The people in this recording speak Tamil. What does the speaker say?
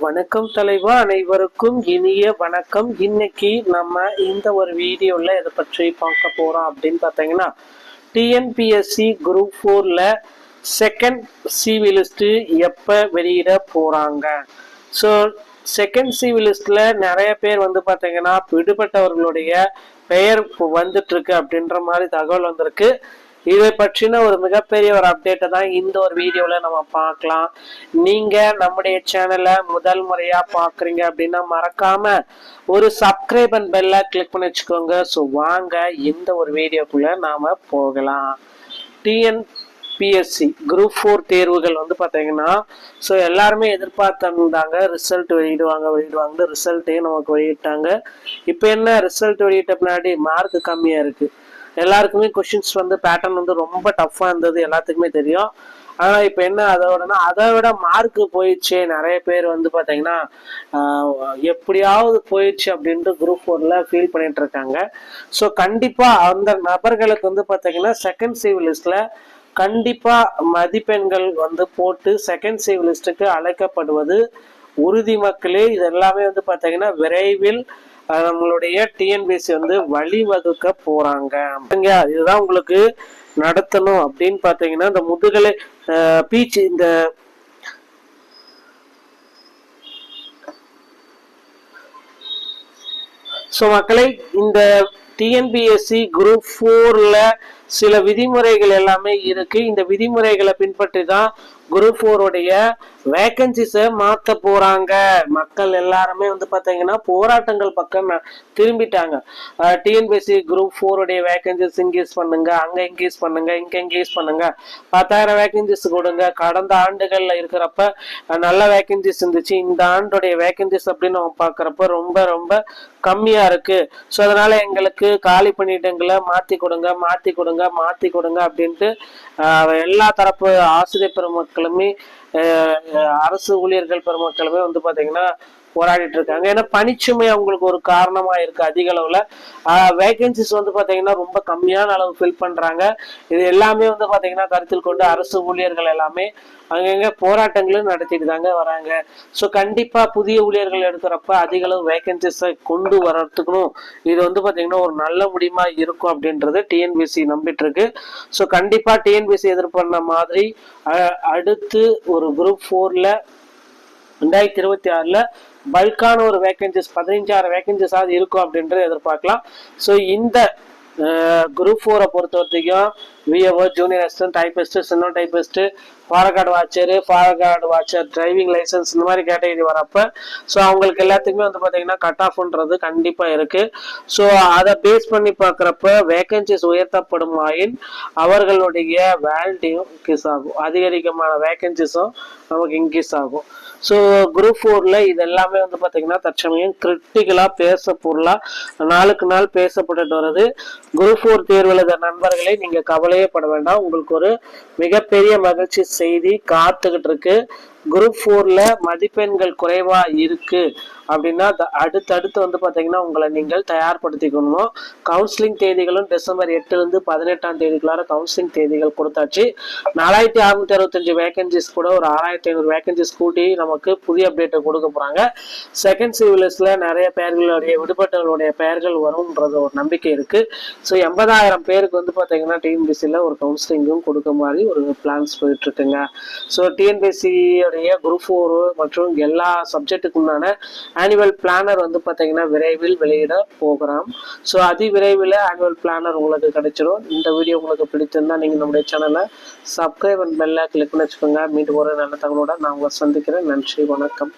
வணக்கம் தலைவா, அனைவருக்கும் இனிய வணக்கம். இன்னைக்கு நம்ம இந்த ஒரு வீடியோல இதை பற்றி பார்க்க போறோம் அப்படின்னு பார்த்தீங்கன்னா, டிஎன்பிஎஸ்சி குரூப் 4ல செகண்ட் சிவி லிஸ்ட் எப்ப வெளியிட போறாங்க. ஸோ செகண்ட் சிவி லிஸ்ட்ல நிறைய பேர் வந்து பார்த்தீங்கன்னா விடுபட்டவர்களுடைய பெயர் வந்துட்டு இருக்கு அப்படின்ற மாதிரி தகவல் வந்திருக்கு. இதை பற்றின ஒரு மிகப்பெரிய ஒரு அப்டேட்டை தான் இந்த ஒரு வீடியோல நம்ம பார்க்கலாம். நீங்க நம்முடைய சேனலை முதல் முறையா பாக்குறீங்க அப்படின்னா மறக்காம ஒரு சப்ஸ்கிரைப் அண்ட் பெல்ல கிளிக் பண்ணி வச்சுக்கோங்க. ஸோ வாங்க இந்த ஒரு வீடியோக்குள்ள நாம போகலாம். டிஎன்பிஎஸ்சி குரூப் 4 தேர்வுகள் வந்து பார்த்தீங்கன்னா, ஸோ எல்லாருமே எதிர்பார்த்திருந்தாங்க ரிசல்ட் வெளியிடுவாங்க ரிசல்ட்டையும் நமக்கு வெளியிட்டாங்க. இப்போ என்ன ரிசல்ட் வெளியிட்ட பின்னாடி மார்க் கம்மியா இருக்கு. எல்லாருக்குமே கொஸ்டின்ஸ் வந்து பேட்டர்ன் வந்து ரொம்ப டஃப்பாக இருந்தது, எல்லாத்துக்குமே தெரியும். ஆனால் இப்போ என்ன அதை விட மார்க் போயிடுச்சு. நிறைய பேர் வந்து பார்த்தீங்கன்னா எப்படியாவது போயிடுச்சு அப்படின்ட்டு குரூப் 4ல ஃபீல் பண்ணிட்டு இருக்காங்க. ஸோ கண்டிப்பாக அந்த நபர்களுக்கு வந்து பார்த்தீங்கன்னா செகண்ட் சிவி லிஸ்ட்ல கண்டிப்பாக மதிப்பெண்கள் வந்து போட்டு செகண்ட் சிவி லிஸ்ட்டுக்கு அழைக்கப்படுவது உறுதி மக்களே. இது எல்லாமே வந்து பார்த்தீங்கன்னா விரைவில் நம்மளுடைய டிஎன்பிஎஸ்சி வந்து வழிவகுக்க போறாங்க. இதுதான் உங்களுக்கு நடத்தணும் அப்படின்னு பாத்தீங்கன்னா, இந்த முதுகலை பீச் இந்த ஸோ மக்களை, இந்த டிஎன்பிஎஸ்சி குரூப் 4ல சில விதிமுறைகள் எல்லாமே இருக்கு. இந்த விதிமுறைகளை பின்பற்றி தான் குரூப் 4 வேகன்சிஸை மாற்ற போறாங்க. மக்கள் எல்லாருமே வந்து பாத்தீங்கன்னா போராட்டங்கள் பக்கம் திரும்பிட்டாங்க. டிஎன்பிஎஸ்சி குரூப் 4 வேகன்சிஸ் இன்க்ரீஸ் பண்ணுங்க, அங்க இன்க்ரீஸ் பண்ணுங்க, இங்க இன்க்ரீஸ் பண்ணுங்க, 10,000 வேகன்சிஸ் கொடுங்க. கடந்த ஆண்டுகள்ல இருக்கிறப்ப நல்ல வேகன்சிஸ் இருந்துச்சு. இந்த ஆண்டுடைய வேகன்சிஸ் அப்படின்னு நம்ம பாக்குறப்ப ரொம்ப ரொம்ப கம்மியா இருக்கு. ஸோ அதனால எங்களுக்கு காலி பண்ணிட்டங்களை மாத்தி கொடுங்க அப்படின்ட்டு எல்லா தரப்பு ஆசிரியர் பெருமக்களுமே அரசு ஊழியர்கள் பெருமக்களுமே வந்து பாத்தீங்கன்னா போராடிட்டு இருக்காங்க. ஏன்னா பணிச்சுமை அவங்களுக்கு ஒரு காரணமா இருக்கு. அதிக அளவுல வேகன்சிஸ் வந்து பாத்தீங்கன்னா ரொம்ப கம்மியான அளவு ஃபில் பண்றாங்க. இது எல்லாமே வந்து பாத்தீங்கன்னா கருத்தில் கொண்டு அரசு ஊழியர்கள் எல்லாமே அங்கங்க போராட்டங்களும் நடத்திட்டு தாங்க வராங்க. ஸோ கண்டிப்பா புதிய ஊழியர்கள் எடுக்கிறப்ப அதிக அளவு வேகன்சிஸை கொண்டு வரத்துக்கணும். இது வந்து பாத்தீங்கன்னா ஒரு நல்ல முடியுமா இருக்கும் அப்படின்றது டிஎன்பிஎஸ்சி நம்பிட்டு இருக்கு. ஸோ கண்டிப்பா டிஎன்பிஎஸ்சி எதிர்பார்த்த மாதிரி அடுத்து ஒரு குரூப் 4ல 2026ல பல்கான ஒரு வேகன்சிஸ் 15,000 வேகன்சிஸாவது இருக்கும் அப்படின்றத எதிர்பார்க்கலாம். ஸோ இந்த குரூப் 4 பொறுத்த வரைக்கும் VAO, junior assistant, typist, steno typist, ஃபாரகார்டு வாட்சர், டிரைவிங் லைசன்ஸ் இந்த மாதிரி கேட்டகரி வரப்ப ஸோ அவங்களுக்கு எல்லாத்துக்குமே வந்து பார்த்தீங்கன்னா கட் ஆஃப்ன்றது கண்டிப்பாக இருக்கு. ஸோ அதை பேஸ் பண்ணி பார்க்குறப்ப வேகன்சிஸ் உயர்த்தப்படும் ஆயின் அவர்களுடைய வேல்யூ இன்க்ரீஸ் ஆகும், அதிகரிக்கமான வேகன்சிஸும் நமக்கு இன்க்ரீஸ் ஆகும். ஸோ குரூப் 4ல இது எல்லாமே வந்து பார்த்தீங்கன்னா தற்சமயம் கிரிட்டிக்கலா பேச பொருளா நாளுக்கு நாள் பேசப்பட்டு வருது. குரூப் 4 தேர்வு எழுத நண்பர்களை நீங்க கவலையே பட வேண்டாம். உங்களுக்கு ஒரு மிகப்பெரிய மகிழ்ச்சி செய்தி காத்துக்கிட்டு இருக்கு. குரூப் 4ல மதிப்பெண்கள் குறைவா இருக்கு அப்படின்னா அடுத்தடுத்து வந்து பாத்தீங்கன்னா உங்களை நீங்கள் தயார்படுத்திக்கணும். கவுன்சிலிங் தேதிகளும் டிசம்பர் 8லிருந்து 18ஆம் தேதிக்குள்ளார கவுன்சிலிங் தேதிகள் கொடுத்தாச்சு. 4665 வேகன்சிஸ் கூட ஒரு 6500 வேகன்சிஸ் கூட்டி நமக்கு புதிய அப்டேட்டை கொடுக்க போறாங்க. செகண்ட் சிவி லிஸ்ட்ல நிறைய பெயர்களுடைய விடுபட்டவர்களுடைய பெயர்கள் வரும்ன்றது ஒரு நம்பிக்கை இருக்கு. ஸோ 80,000 பேருக்கு வந்து பாத்தீங்கன்னா டிஎன்பிஎஸ்சியில் ஒரு கவுன்சிலிங்கும் கொடுக்க மாதிரி ஒரு பிளான்ஸ் போயிட்டு இருக்குங்க. ஸோ டிஎன்பிஎஸ்சி குரூப் 4 மற்றும் எல்லா சப்ஜெக்டுக்கு உண்டான ஆனுவல் பிளானர் வந்து பாத்தீங்கன்னா விரைவில் வெளியிட போகிறோம். ஸோ விரைவில் ஆனுவல் பிளானர் உங்களுக்கு கிடைச்சிடும். இந்த வீடியோ உங்களுக்கு பிடித்திருந்தா நீங்க நம்முடைய சேனலை சப்ஸ்கிரைப் அண்ட் பெல்ல கிளிக் பண்ணி வச்சுக்கோங்க. மீண்டும் ஒரு நல்ல தகவலோட நான் உங்களை சந்திக்கிறேன். நன்றி, வணக்கம்.